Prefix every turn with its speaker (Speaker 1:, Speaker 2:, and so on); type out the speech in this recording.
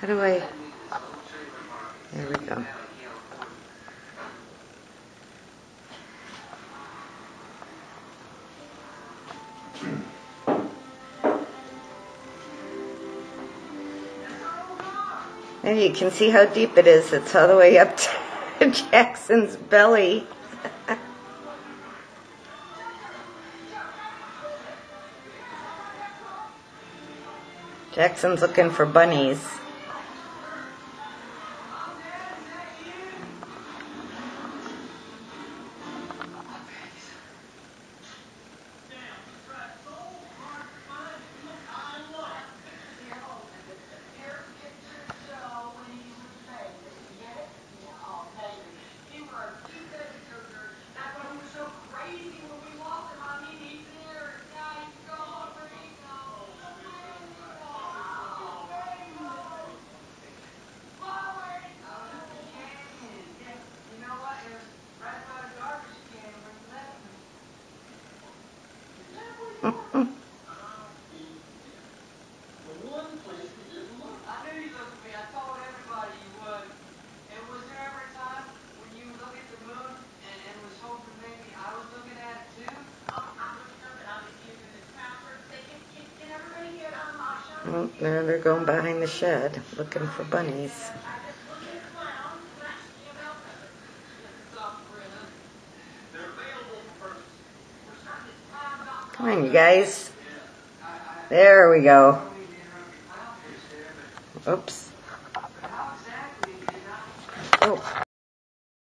Speaker 1: How do I... There we go. And you can see how deep it is. It's all the way up to Jackson's belly. Jackson's looking for bunnies. Oh, now they're going behind the shed looking for bunnies. Come on, you guys. There we go. Oops.